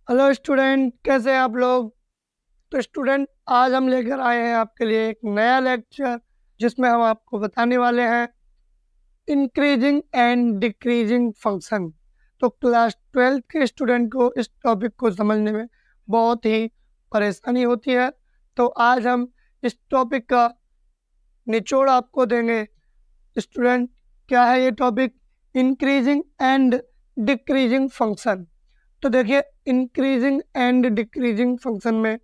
Hello student, कैसे हैं आप लोग। तो स्टूडेंट, आज हम लेकर आए हैं आपके लिए एक नया लेक्चर जिसमें हम आपको बताने वाले हैं इंक्रीजिंग एंड डिक्रीजिंग फंक्शन। तो क्लास 12th के स्टूडेंट को इस टॉपिक को समझने में बहुत ही परेशानी होती है। तो आज हम इस टॉपिक का निचोड़ आपको देंगे। स्टूडेंट, क्या है ये topic? Increasing and decreasing function. तो देखिए, इंक्रीजिंग एंड डिक्रीजिंग फंक्शन में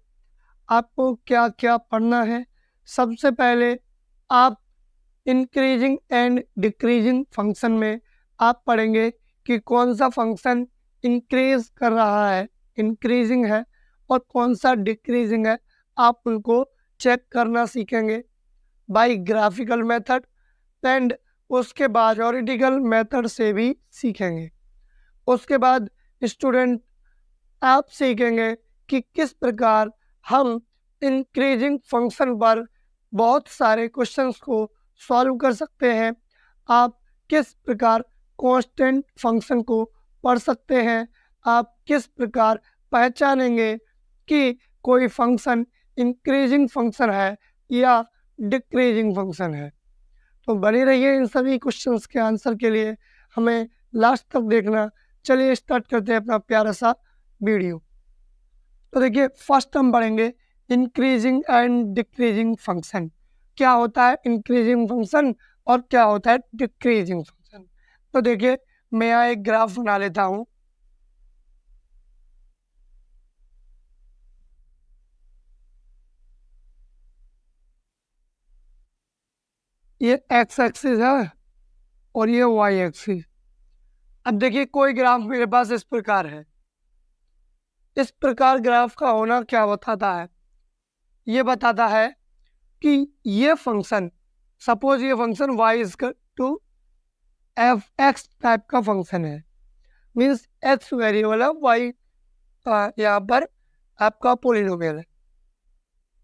आपको क्या क्या पढ़ना है। सबसे पहले आप इंक्रीजिंग एंड डिक्रीजिंग फंक्शन में आप पढ़ेंगे कि कौन सा फंक्शन इंक्रीज कर रहा है, इंक्रीजिंग है, और कौन सा डिक्रीजिंग है। आप उनको चेक करना सीखेंगे बाय ग्राफिकल मेथड, एंड उसके बाद थ्योरेटिकल मेथड से भी सीखेंगे। उसके बाद स्टूडेंट, आप सीखेंगे कि किस प्रकार हम इंक्रीजिंग फंक्शन पर बहुत सारे क्वेश्चंस को सॉल्व कर सकते हैं। आप किस प्रकार कांस्टेंट फंक्शन को पढ़ सकते हैं। आप किस प्रकार पहचानेंगे कि कोई फंक्शन इंक्रीजिंग फंक्शन है या डिक्रीजिंग फंक्शन है। तो बने रहिए इन सभी क्वेश्चंस के आंसर के लिए, हमें लास्ट तक देखना। चलिए स्टार्ट करते हैं अपना प्यारा सा वीडियो। तो देखिए, फर्स्ट हम पढ़ेंगे इंक्रीजिंग एंड डिक्रीजिंग फंक्शन। क्या होता है इंक्रीजिंग फंक्शन और क्या होता है डिक्रीजिंग फंक्शन। तो देखिए, मैं यहाँ एक ग्राफ बना लेता हूँ। ये एक्स एक्सिस है और ये वाई एक्सिस। अब देखिए, कोई ग्राफ मेरे पास इस प्रकार है। इस प्रकार ग्राफ का होना क्या बताता है? ये बताता है कि ये फंक्शन, सपोज ये function y is to F X type का फंक्शन है। मीन्स एक्स वेरिएबल है, y यहाँ पर आपका पोलिनोमियल है।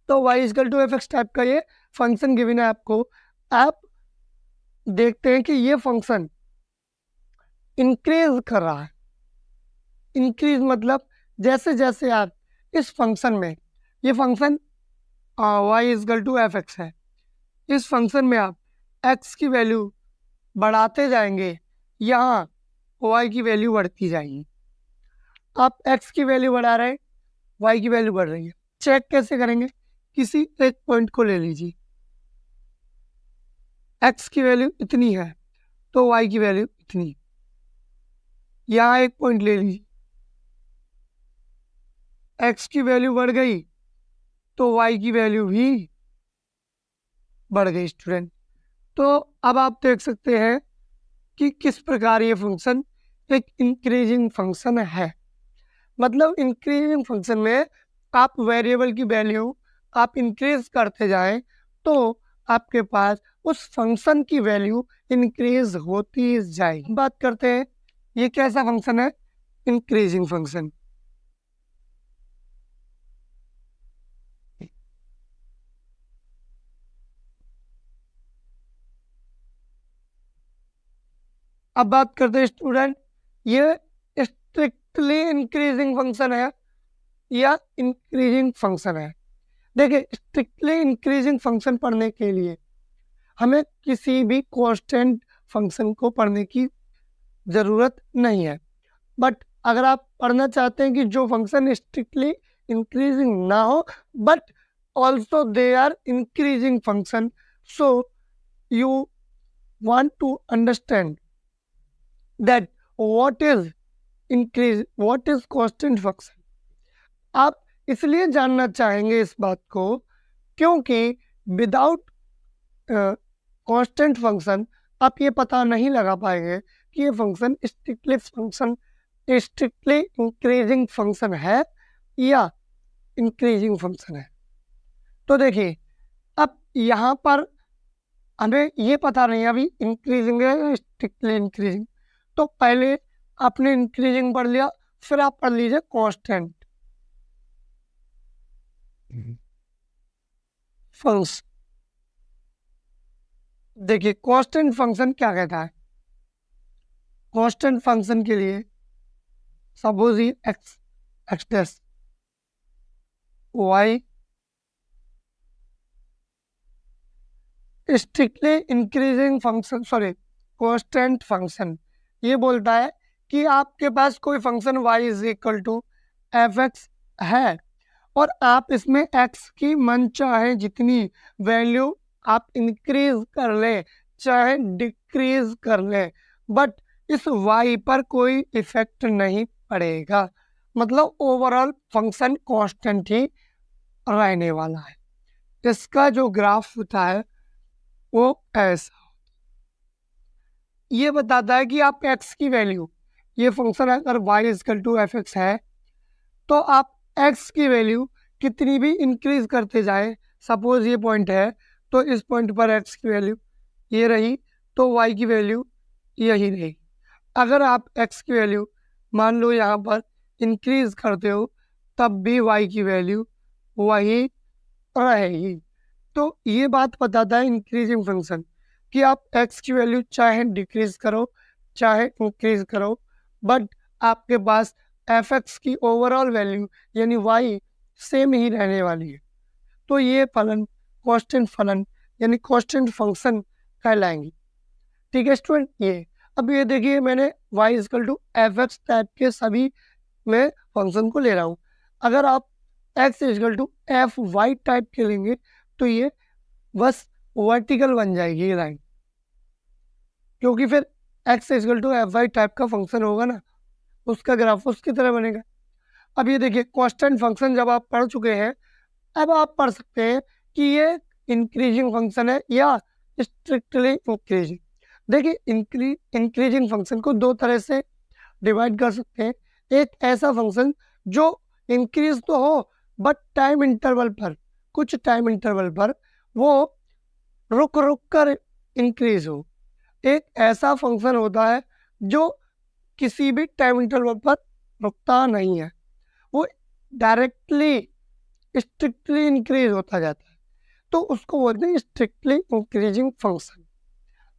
तो y is equal to F X type का ये फंक्शन गिवन है आपको। आप देखते हैं कि ये फंक्शन इंक्रीज कर रहा है। इंक्रीज मतलब जैसे जैसे आप इस फंक्शन में, ये function y is equal to F X है, इस फंक्शन में आप x की वैल्यू बढ़ाते जाएंगे, यहाँ y की वैल्यू बढ़ती जाएगी। आप x की वैल्यू बढ़ा रहे हैं, y की वैल्यू बढ़ रही है। चेक कैसे करेंगे? किसी एक पॉइंट को ले लीजिए। x की वैल्यू इतनी है तो y की वैल्यू इतनी। यहाँ एक पॉइंट ले लीजिए, x की वैल्यू बढ़ गई तो y की वैल्यू भी बढ़ गई स्टूडेंट। तो अब आप देख सकते हैं कि किस प्रकार ये फंक्शन एक इंक्रीजिंग फंक्शन है। मतलब इंक्रीजिंग फंक्शन में आप वेरिएबल की वैल्यू आप इंक्रीज करते जाएं तो आपके पास उस फंक्शन की वैल्यू इंक्रीज होती जाएगी। बात करते हैं ये कैसा फंक्शन है, इंक्रीजिंग फंक्शन। अब बात करते हैं स्टूडेंट, ये स्ट्रिक्टली इंक्रीजिंग फंक्शन है या इंक्रीजिंग फंक्शन है। देखिए, स्ट्रिक्टली इंक्रीजिंग फंक्शन पढ़ने के लिए हमें किसी भी कांस्टेंट फंक्शन को पढ़ने की ज़रूरत नहीं है। बट अगर आप पढ़ना चाहते हैं कि जो फंक्शन स्ट्रिक्टली इंक्रीजिंग ना हो but also they are increasing function, so you want to understand that what is constant function. आप इसलिए जानना चाहेंगे इस बात को क्योंकि विदाउट कांस्टेंट फंक्शन आप ये पता नहीं लगा पाएंगे कि ये फंक्शन स्ट्रिक्टली इंक्रीजिंग फंक्शन है या इंक्रीजिंग फंक्शन है। तो देखिए, अब यहाँ पर हमें ये पता नहीं अभी इंक्रीजिंग है या स्ट्रिक्टली इंक्रीजिंग। तो पहले आपने इंक्रीजिंग पढ़ लिया, फिर आप पढ़ लीजिए कांस्टेंट फंक्शन। देखिए, कांस्टेंट फंक्शन क्या कहता है। कांस्टेंट फंक्शन के लिए सपोज ये X X dash Y strictly increasing function, sorry constant function, ये बोलता है कि आपके पास कोई function y is equal to F X है और आप इसमें x की मन चाहे जितनी वैल्यू आप इंक्रीज कर ले चाहे डिक्रीज कर ले, बट इस y पर कोई इफेक्ट नहीं पड़ेगा। मतलब ओवरऑल फंक्शन कांस्टेंट ही रहने वाला है। इसका जो ग्राफ होता है वो ऐसा, ये बताता है कि आप x की वैल्यू, ये फंक्शन अगर y is equal to F X है तो आप x की वैल्यू कितनी भी इंक्रीज करते जाए, सपोज ये पॉइंट है तो इस पॉइंट पर x की वैल्यू ये रही तो y की वैल्यू यही रहेगी। अगर आप x की वैल्यू मान लो यहाँ पर इंक्रीज करते हो तब भी y की वैल्यू वही रहेगी। तो ये बात बताता है इंक्रीजिंग फंक्शन कि आप x की वैल्यू चाहे डिक्रीज करो चाहे इंक्रीज करो, बट आपके पास एफ एक्स की ओवरऑल वैल्यू यानी y सेम ही रहने वाली है। तो ये फलन कांस्टेंट फलन यानी कांस्टेंट फंक्शन कहलाएंगे। ठीक है स्टूडेंट, ये अब ये देखिए मैंने y is equal to F X type के सभी में फंक्शन को ले रहा हूँ। अगर आप x is equal to F Y type के लेंगे तो ये बस वर्टिकल बन जाएगी ये लाइन, क्योंकि फिर x is equal to F Y type का फंक्शन होगा ना, उसका ग्राफ उसकी तरह बनेगा। अब ये देखिए कांस्टेंट फंक्शन जब आप पढ़ चुके हैं, अब आप पढ़ सकते हैं कि ये इंक्रीजिंग फंक्शन है या स्ट्रिक्टली इंक्रीजिंग। देखिए इंक्रीजिंग फंक्शन को दो तरह से डिवाइड कर सकते हैं। एक ऐसा फंक्शन जो इंक्रीज तो हो बट टाइम इंटरवल पर, कुछ टाइम इंटरवल पर वो रुक रुक कर इंक्रीज हो। एक ऐसा फंक्शन होता है जो किसी भी टाइम इंटरवल पर रुकता नहीं है, वो डायरेक्टली स्ट्रिक्टली इंक्रीज होता जाता है, तो उसको बोलते हैं स्ट्रिक्टली इंक्रीजिंग फंक्शन।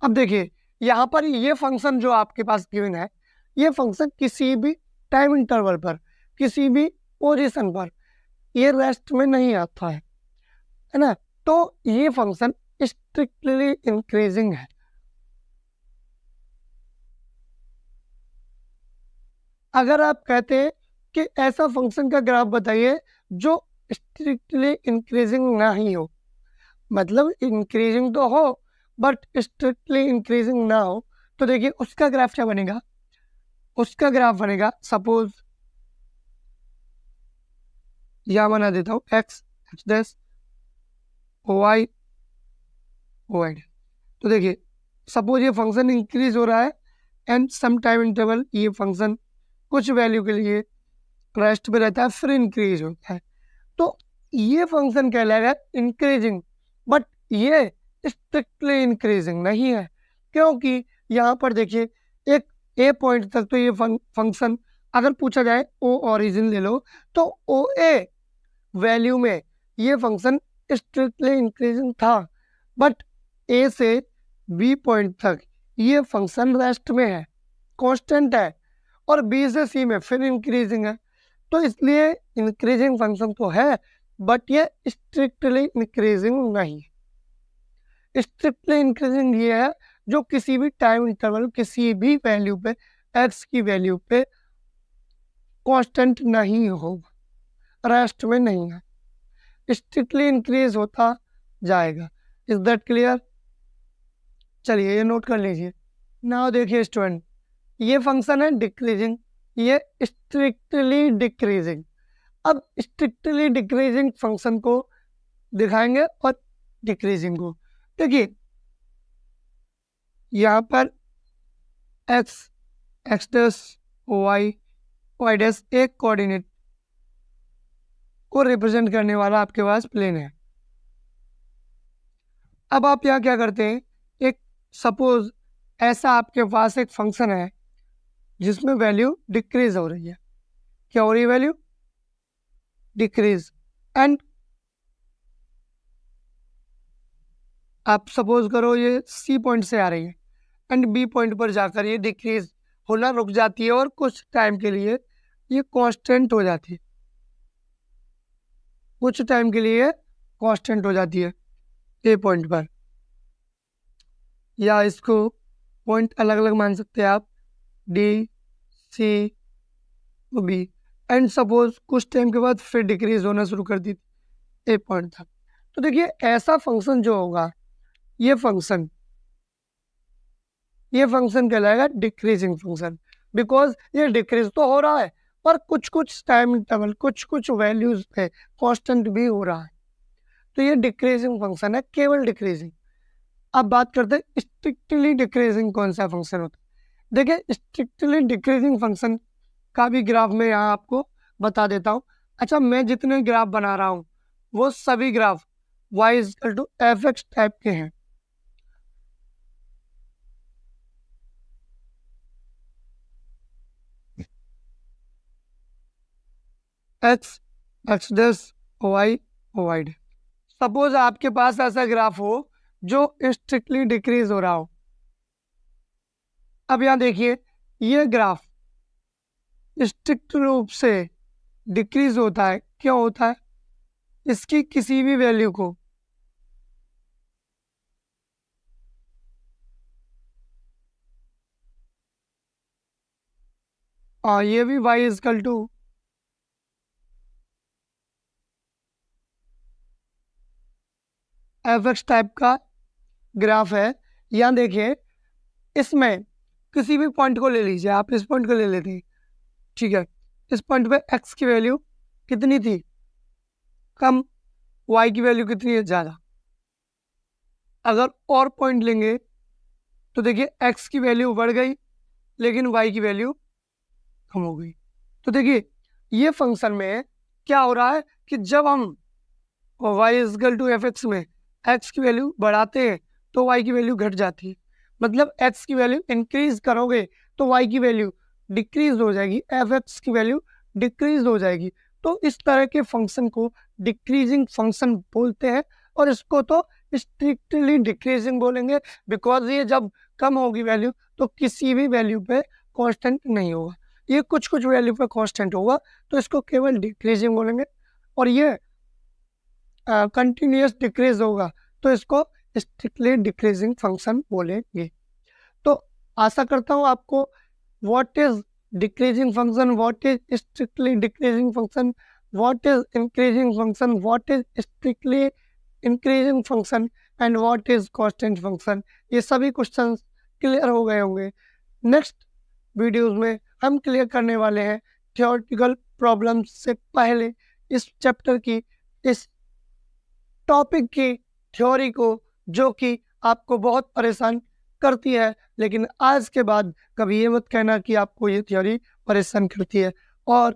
अब देखिए यहाँ पर ये फंक्शन जो आपके पास गिवन है, ये फंक्शन किसी भी टाइम इंटरवल पर किसी भी पोजीशन पर ये रेस्ट में नहीं आता है ना, तो ये फंक्शन स्ट्रिक्टली इंक्रीजिंग है। अगर आप कहते हैं कि ऐसा फंक्शन का ग्राफ बताइए जो स्ट्रिक्टली इंक्रीजिंग ना ही हो, मतलब इंक्रीजिंग तो हो बट स्ट्रिक्टली इंक्रीजिंग ना हो, तो देखिए उसका ग्राफ क्या बनेगा। उसका ग्राफ बनेगा, सपोज यहां बना देता हूँ X X dash Y Y. तो देखिए सपोज ये फंक्शन इंक्रीज हो रहा है एंड सम टाइम इंटरवल ये फंक्शन कुछ वैल्यू के लिए रेस्ट पे रहता है फिर इंक्रीज होता है, तो ये फंक्शन कहलाएगा इंक्रीजिंग। बट ये स्ट्रिक्टली इंक्रीजिंग नहीं है, क्योंकि यहाँ पर देखिए एक ए पॉइंट तक तो ये फंक्शन, अगर पूछा जाए ओ ओरिजिन ले लो तो ओ ए वैल्यू में ये फंक्शन स्ट्रिक्टली इंक्रीजिंग था, बट ए से बी पॉइंट तक ये फंक्शन रेस्ट में है, कांस्टेंट है, और बी से सी में फिर इंक्रीजिंग है। तो इसलिए इंक्रीजिंग फंक्शन तो है बट ये स्ट्रिक्टली इंक्रीजिंग नहीं है। स्ट्रिक्टली इंक्रीजिंग ये है जो किसी भी टाइम इंटरवल किसी भी वैल्यू पे एक्स की वैल्यू पे कांस्टेंट नहीं होगा, रेस्ट में नहीं है, स्ट्रिक्टली इंक्रीज होता जाएगा। Is that clear? चलिए ये नोट कर लीजिए। नाउ देखिए स्टूडेंट, ये फंक्शन है डिक्रीजिंग, ये स्ट्रिक्टली डिक्रीजिंग। अब स्ट्रिक्टली डिक्रीजिंग फंक्शन को दिखाएंगे और डिक्रीजिंग को। देखिए यहाँ पर X X dash Y Y dash एक कोऑर्डिनेट को रिप्रेजेंट करने वाला आपके पास प्लेन है। अब आप यहाँ क्या करते हैं, एक सपोज ऐसा आपके पास एक फंक्शन है जिसमें वैल्यू डिक्रीज हो रही है। क्या हो रही है? Value decrease. एंड आप सपोज करो ये सी पॉइंट से आ रही है एंड बी पॉइंट पर जाकर ये डिक्रीज होना रुक जाती है और कुछ टाइम के लिए ये कांस्टेंट हो जाती है, कुछ टाइम के लिए कांस्टेंट हो जाती है ए पॉइंट पर, या इसको पॉइंट अलग अलग मान सकते हैं आप, D, C, B. And suppose कुछ टाइम के बाद फिर डिक्रीज होना शुरू कर दी थी, ए पॉइंट था। तो देखिए ऐसा फंक्शन जो होगा, ये फंक्शन कहलाएगा डिक्रीजिंग फंक्शन, बिकॉज ये डिक्रीज तो हो रहा है पर कुछ कुछ टाइम इंटरवल, कुछ कुछ वैल्यूज पे कांस्टेंट भी हो रहा है, तो ये डिक्रीजिंग फंक्शन है, केवल डिक्रीजिंग। अब बात करते हैं स्ट्रिक्टली डिक्रीजिंग कौन सा फंक्शन होता है। देखिए स्ट्रिक्टली डिक्रीजिंग फंक्शन का भी ग्राफ में यहाँ आपको बता देता हूँ। अच्छा, मैं जितने ग्राफ बना रहा हूँ वो सभी graph y equal to F X type के हैं। X, X dash, Y, Y dash. Suppose आपके पास ऐसा ग्राफ हो जो स्ट्रिक्टली डिक्रीज हो रहा हो। अब यहाँ देखिए, ये ग्राफ स्ट्रिक्ट रूप से डिक्रीज होता है, क्यों होता है? इसकी किसी भी वैल्यू को ये भी y is equal to F X type का ग्राफ है। यहाँ देखिए, इसमें किसी भी पॉइंट को ले लीजिए, आप इस पॉइंट को ले लेते हैं, ठीक है। इस पॉइंट पे x की वैल्यू कितनी थी? कम। y की वैल्यू कितनी है? ज़्यादा। अगर और पॉइंट लेंगे तो देखिए x की वैल्यू बढ़ गई लेकिन y की वैल्यू कम हो गई। तो देखिए ये फंक्शन में क्या हो रहा है कि जब हम y is equal to F X में x की वैल्यू बढ़ाते हैं तो y की वैल्यू घट जाती है। मतलब x की वैल्यू इंक्रीज करोगे तो y की वैल्यू डिक्रीज हो जाएगी, एफ एक्स की वैल्यू डिक्रीज हो जाएगी। तो इस तरह के फंक्शन को डिक्रीजिंग फंक्शन बोलते हैं, और इसको तो स्ट्रिक्टली डिक्रीजिंग बोलेंगे, बिकॉज ये जब कम होगी वैल्यू तो किसी भी वैल्यू पे कांस्टेंट नहीं होगा, ये कुछ कुछ वैल्यू पे कांस्टेंट होगा, तो इसको केवल डिक्रीजिंग बोलेंगे। और ये कंटिन्यूस डिक्रीज होगा तो इसको स्ट्रिक्टली डिक्रीजिंग फंक्शन बोलेंगे। तो आशा करता हूँ आपको what is decreasing function, what is strictly decreasing function, what is increasing function, what is strictly increasing function and what is constant function, ये सभी क्वेश्चंस क्लियर हो गए होंगे। नेक्स्ट वीडियोस में हम क्लियर करने वाले हैं थ्योरेटिकल प्रॉब्लम्स से पहले इस चैप्टर की, इस टॉपिक की थ्योरी को, जो कि आपको बहुत परेशान करती है, लेकिन आज के बाद कभी ये मत कहना कि आपको ये थ्योरी परेशान करती है। और